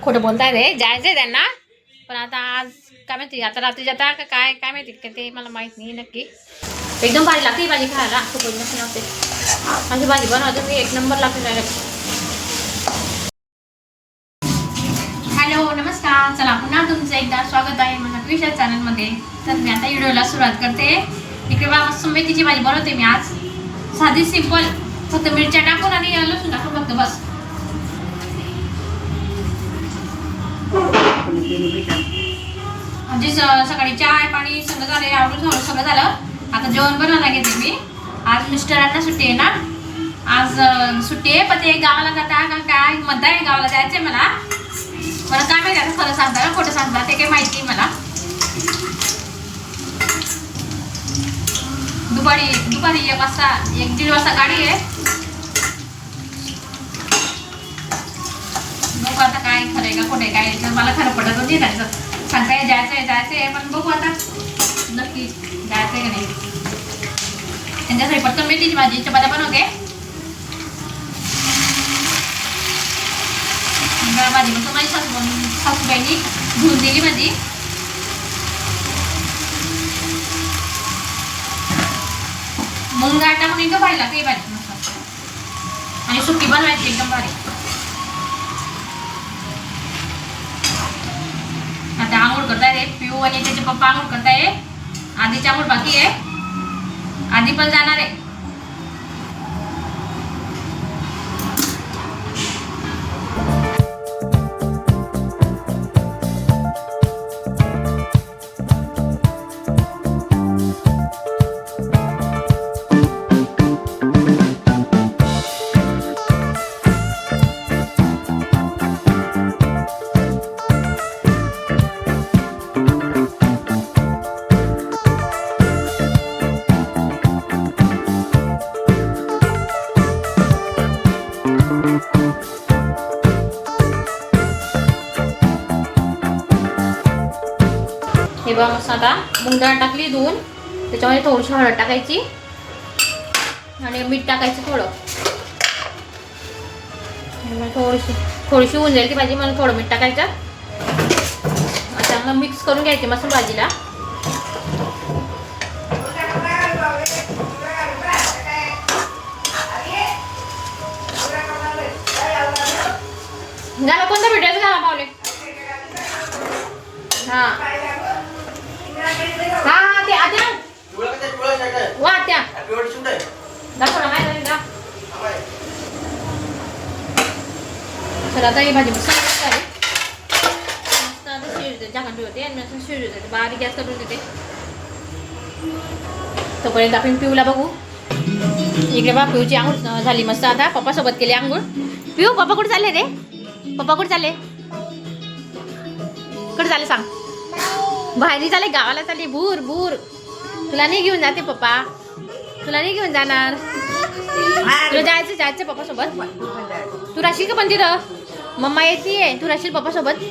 खोटं बोलताय रे, जायचंय त्यांना. पण आता आज काय माहिती, आता रात्री जाता का काय काय माहिती का ते मला माहित नाही नक्की. एकदम भारी लागते ही भाजी खायला, खूपच मस्त लागते. माझी भाजी बनवते मी, एक नंबर लागते डायरेक्ट. हॅलो नमस्कार, चला पुन्हा तुमचं एकदा स्वागत आहे माझ्या विशेष चॅनलमध्ये. तर मी आता व्हिडिओला सुरुवात करते. इकडे बघा मस्त मेथीची भाजी बनवते मी आज, साधी सिंपल, फक्त मिरच्या टाकून आणि लसूण टाकून फक्त बस. म्हणजे सकाळी चाय पाणी सगळं झालं, आवडून सगळं झालं. आता जेवण बनवायला घेते मी. आज मिस्टरांना सुट्टी आहे ना, आज सुट्टी आहे. पण ते गावाला जाता का काय म्हणताय, गावाला जायचंय मला. मला काय माहिती आता खरं सांगता का खोटं सांगता ते काही माहिती मला. दुपारी 1 वाजता 1-1:30 वाजता गाडी आहे. बघू आता काय खरं आहे का खोटं आहे काय, तर मला खरं पडत होती त्यांचं सांगताय जायचंय पण बघू आता नक्की जायचंय का नाही. त्यांच्यासाठी पटकन मेथीची भाजी चपात्या बनवते. भाजी मग माझी सासूबाईंनी धुवून दिली भाजी. मूग डाळ टाकून एकदम भारी लागते भाजी मस्त, आणि सुकी बनवायची एकदम भारी. आता आंघोळ करताय रे पिऊ आणि त्याचे पप्पा आंघोळ करताय. आधीची आंघोळ बाकी आहे, आधी पण जाणार आहे. हे बघा मस्त. आता मूग डाळ टाकली धुवून, त्याच्यामध्ये थोडीशी हळद टाकायची आणि मीठ टाकायचं थोडं. थोडीशी होऊन जाईल ती भाजी, मला थोडं मीठ टाकायचं. चांगलं मिक्स करून घ्यायचे मस्त भाजीला. झालं कोणता भेटायचं झाला पावले. हा हा ते आत्या वा आत्या दाखव ना माहिती का. तर आता ही भाजी मस्त झाली. मस्त आता शिजते, झाकण ठेवते आणि मस्त शिजते. बारीक गॅस करून देते. तोपर्यंत आपण पिऊला बघू. इकडे बा पिऊची आंघोळ झाली मस्त. आता पप्पासोबत केली आंघोळ. पिऊ पप्पा कुठे चालले रे, पप्पा कुठे चालले, कुठे चालले सांग. बाहेर चालले, गावाला चालले. भूर भूर तुला नाही घेऊन जाते पप्पा, तुला नाही घेऊन जाणार. तुला जायचं पप्पा सोबत. तू राहशील का पण तिथं, मम्मा येते. तू राहशील पप्पा सोबत.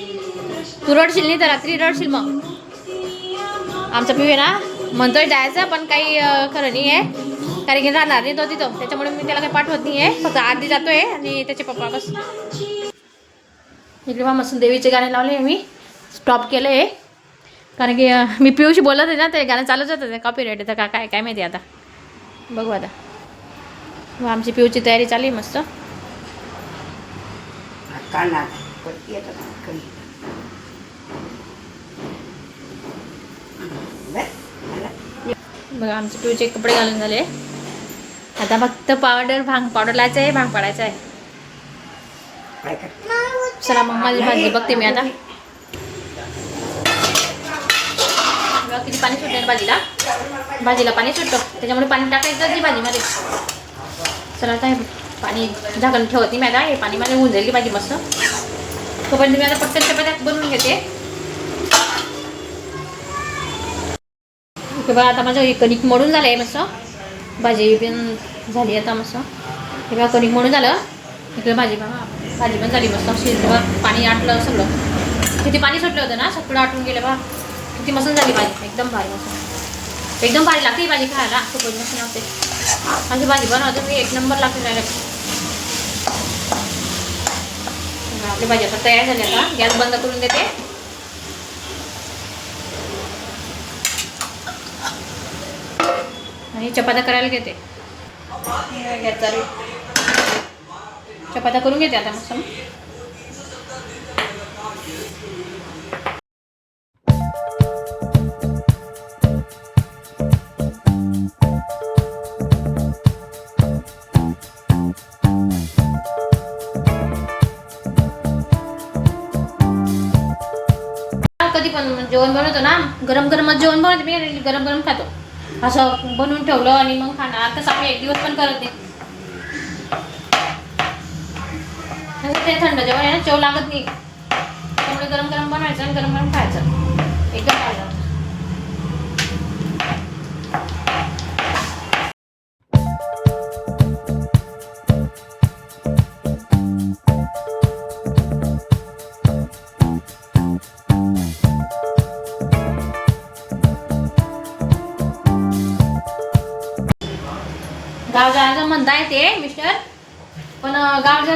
तू रडशील नाही तर रात्री रडशील. मग आमचा पिऊ आहे ना म्हणतोय जायचं, पण काही खरं नाही आहे, कारण की राहणार नाही तो तिथं. त्याच्यामुळे मी त्याला काही पाठवत नाही आहे. फक्त आधी जातोय आणि त्याचे पप्पा बस. इकडे मस्त देवीचे गाणे लावले मी, स्टॉप केलं आहे कारण की मी पिऊशी बोलत आहे ना, ते गाणं चालूच होतं. ते कॉपीराईट येतं का काय काय माहिती. आता बघू. आता मग आमची पिऊची तयारी चालली मस्त. बघा आमचे पिऊचे कपडे घालून झाले. आता फक्त भांग पावडर लावायचं आहे, भांग पाडायचं आहे. चला मग माझी भाजी बघते मी आता. किती पाणी सुटलं ना भाजीला पाणी सुटतं, त्याच्यामुळे पाणी टाकायचं ती भाजीमध्ये. चला आता पाणी झाकण ठेवते मी. आता हे पाणी माझ्या होऊन जाईल की भाजी मस्त. तोपर्यंत मी आता पटकन चपात्या बनवून घेते. बघा आता माझं कणिक मळून झालं आहे मस्त. भाजी पण झाली आता मस्त. हे बघा कणिक मळून झालं. इकडे भाजी पण झाली मस्त. शिजलं, पाणी आटलं सगळं. किती पाणी सुटलं होतं ना, सगळं आटून गेलं बा. किती मस्त झाली भाजी, एकदम भारी मस्त. एकदम भारी लागते ही भाजी खायला, खूपच मस्त लागते. माझी भाजी बनवते मी, एक नंबर लागते डायरेक्ट. आपली भाजी आता तयार झाली. आता गॅस बंद करून देते. आणि चपात्या करायला घेते. गॅस चालू. चपात्या करून घेते आता मस्त. कधी पण जेवण बनवतो ना, गरम गरमच जेवण बनवते मी. गरम गरम खातो. असं बनवून ठेवलं आणि मग खाणार तसं आम्ही एक दिवस पण करत नाही. ते थंड जेवण आहे ना, चव लागत नाही. त्यामुळे गरम गरम बनवायचं आणि गरम गरम खायचं. एकदम खायचं. गाव जायचं म्हणताय ते मिस्टर, पण गाव जर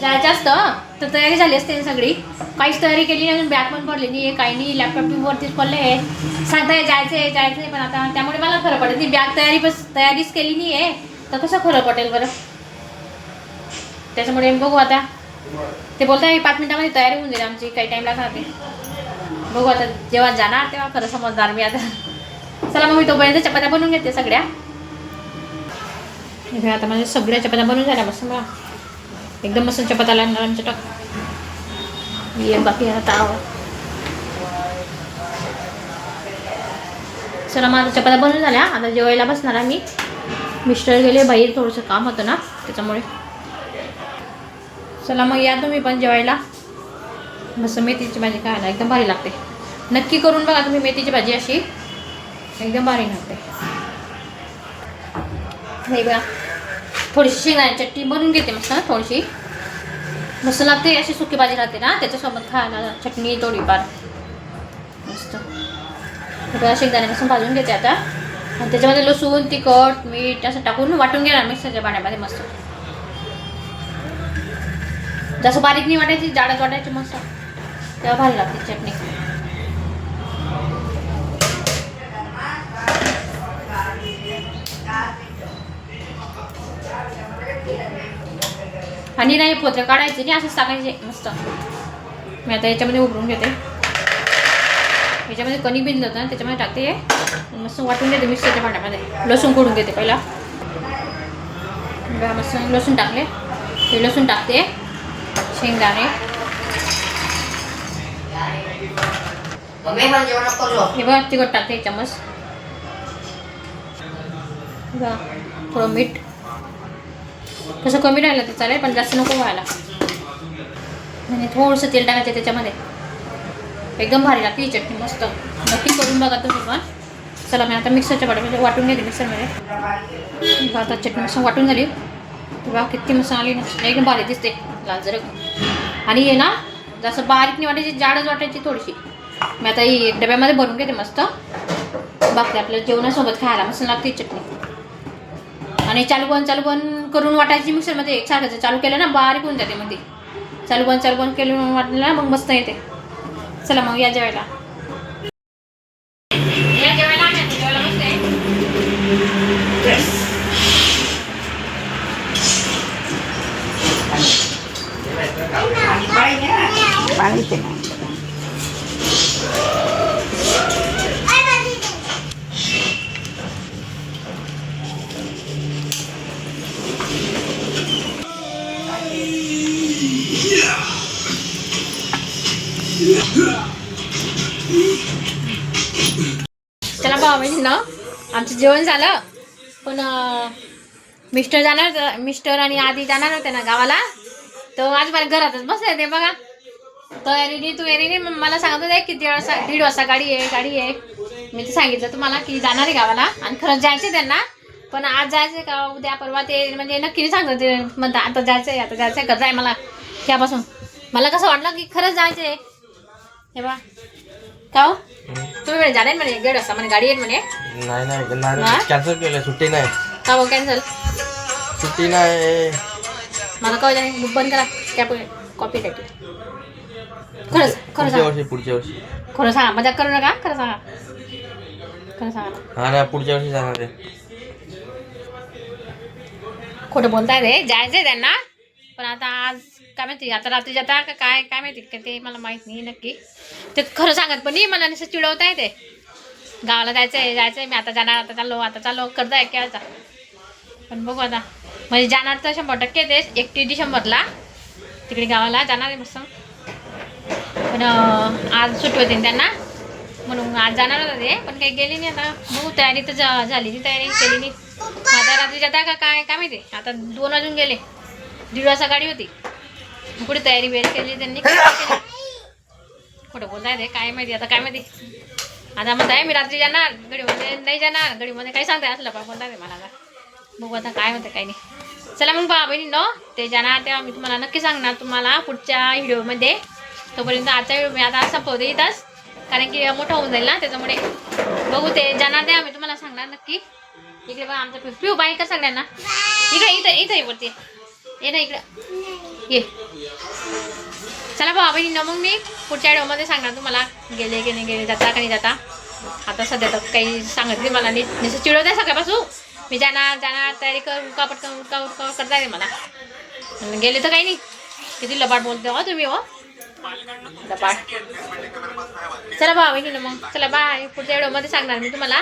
जायचं असतं तर तयारी झाली असते सगळी. काहीच तयारी केली नाही, अजून बॅग पण भरली नाही, काही नाही. लॅपटॉप वरतीच पडले आहे. सांगताय जायचं पण आता त्यामुळे मला खरं पडेल. ती बॅग तयारीच केली नाही आहे तर कसं खरं पडेल बरं. त्याच्यामुळे बघू आता. ते बोलताय 5 मिनिटामध्ये तयारी होऊन जाईल आमची, काही टाईम लागणार ते. बघू आता जेव्हा जाणार तेव्हा खरं समजणार मी आता. चला मग मी तोपर्यंत चपात्या बनवून घेते सगळ्या. आता माझ्या सगळ्या चपात्या बनवून झाल्या मस्त. मला एकदम मस्त चपात्या लागणार आमच्या टाक. ये बाकी आता चला माझ्या चपात्या बनवून झाल्या. आता जेवायला बसणार आम्ही. मिस्टर गेले बाहेर, थोडंसं काम होतं ना त्याच्यामुळे. चला मग या तुम्ही पण जेवायला. मस्त मेथीची भाजी खायला एकदम भारी लागते. नक्की करून बघा तुम्ही मेथीची भाजी, अशी एकदम भारी लागते. हे बघा थोडीशी शेंगदाण्याची चटणी बनवून घेते मस्त. थोडीशी मस्त लागते अशी सुकी भाजी राहते ना, त्याच्यासोबत खायला चटणी थोडीफार मस्त. बघा शेंगदाण्यापासून भाजून घेते आता. आणि त्याच्यामध्ये लसूण, तिखट, मीठ असं टाकून वाटून घेणार मिक्सरच्या पाण्यामध्ये मस्त. जसं बारीक नाही वाटायची, जाडच वाटायची मस्त, तेव्हा भारी लागते चटणी. आणि नाही पोत्र काढायचे नाही, असंच टाकायचे मस्त. मी आता याच्यामध्ये उघडून घेते. याच्यामध्ये कणी बिंद होतं ना, त्याच्यामध्ये टाकते. मस्त वाटून घेते मिक्सरच्या भांड्यामध्ये. लसूण खोडून घेते पहिला. मस्त लसूण टाकले. ते लसूण टाकते. शेंगदाणे, हे बघा तिखट टाकते 1 चम्मच. बघा थोडं मीठ. कसं कमी राहिलं तर चालेल, पण जास्त नको व्हायला. आणि थोडंसं तेल टाकायचं त्याच्यामध्ये. एकदम भारी लागते ही चटणी मस्त. नक्की करून बघा तुम्ही पण. चला मी आता मिक्सरच्या भांड्यामध्ये वाटून घेते मिक्सरमध्ये. आता चटणी मस्त वाटून झाली. बघा किती मस्त आली ना, एकदम भारी दिसते लाल जरक. आणि हे ना जसं बारीक नाही वाटायची, जाडच वाटायची थोडीशी. मी आता ही डब्यामध्ये भरून घेते मस्त. बाकी आपल्या जेवणासोबत खायला मस्त लागते चटणी. आणि चालू बंद करून वाटायची मिक्सरमध्ये एकसारखं. चालू केलं ना बारीक होऊन जाते मध्ये. चालू बंद केलं वाटलं ना मग मस्त येते. चला मग या जेवायला. या जेवायला मस्त आहे. चला बाबा ना आमचं जेवण झालं. पण मिस्टर आणि आधी जाणार होते ना गावाला. तर आज मला घरातच बसले ते बघा. तयारी मला सांगत होते किती वाजता, 1:30 वाजता गाडी आहे. मी तर सांगितलं तुम्हाला की जाणार आहे गावाला. आणि खरंच जायचं त्यांना. पण आज जायचं का उद्या परवा ते म्हणजे नक्की सांगत ते म्हणता आता जायचंय कसं आहे मला त्यापासून. मला कसं वाटलं की खरंच जायचंय. हे बा का हो तुम्ही म्हणे जाणार म्हणे 1:30 वाजता म्हणे गाडी येईल म्हणे. नाही कॅन्सल केलं. सुट्टी नाही. का हो कॅन्सल? सुट्टी नाही. मला काय बुक बंद करा कॅब. कॉपी टाकी खरंच खरं सांगा पुढच्या वर्षी खरं सांगा मजा करू नका खरं सांगा खरं सांगा ना. हा ना पुढच्या वर्षी जाणार आहे. खोटं बोलताय रे जायचंय त्यांना पण आता आज काय माहिती आता रात्री जाता का काय काय माहिती का ते मला माहित नाही नक्की ते खरं सांगत पण नाही मला नुसतं चिडवताय ते गावाला जायचंय मी आता जाणार आता चाललो करताय केव्हाचा पण बघू आता म्हणजे जाणार तर 100% तेच 31 डिसेंबरला तिकडे गावाला जाणार आहे मस्त पण आज सुट्टी होती त्यांना म्हणून आज जाणार होते पण काही गेली नाही आता बघू तयारी तर झाली नाही तयारी केली नाही आता रात्री जाता का काय काय माहिती आता 2 वाजून गेले 1:30 वाजता गाडी होती कुठे तयारी वेळ केली त्यांनी कुठं बोलताय ते काय माहिती आता काय माहिती आता म्हणताय मी रात्री जाणार गडीमध्ये नाही जाणार गडीमध्ये काही सांगताय असलं पण बोलताय मला आता बघू आता काय म्हणते काही नाही चला मग बा बहिणींनो ते जाणार तेव्हा मी तुम्हाला नक्की सांगणार तुम्हाला पुढच्या व्हिडिओमध्ये तोपर्यंत आजचा व्हिडिओ मी आता संपवते इथंच कारण की मोठा होऊन जाईल ना त्याच्यामुळे बघू ते जाणार तेव्हा मी तुम्हाला सांगणार नक्की इकडे बघा आमचा पिऊ बाई का सगळ्यांना इकडे इथं वरती ये ना इकडं ये चला बा बहिणींनो मग मी पुढच्या व्हिडिओमध्ये सांगणार तुम्हाला गेले की नाही गेले जाता का नाही जाता आता सध्या तर काही सांगत नाही मला नीट नुसतं चिडवत आहे सकाळपासून मी जाणार तयारी कर उरका पटकन उरका करता येते मला गेले तर काही नाही किती लबाड बोलते हो तुम्ही हो लबाड चला बा बहिणींनो मग चला बाय पुढच्या व्हिडिओमध्ये सांगणार मी तुम्हाला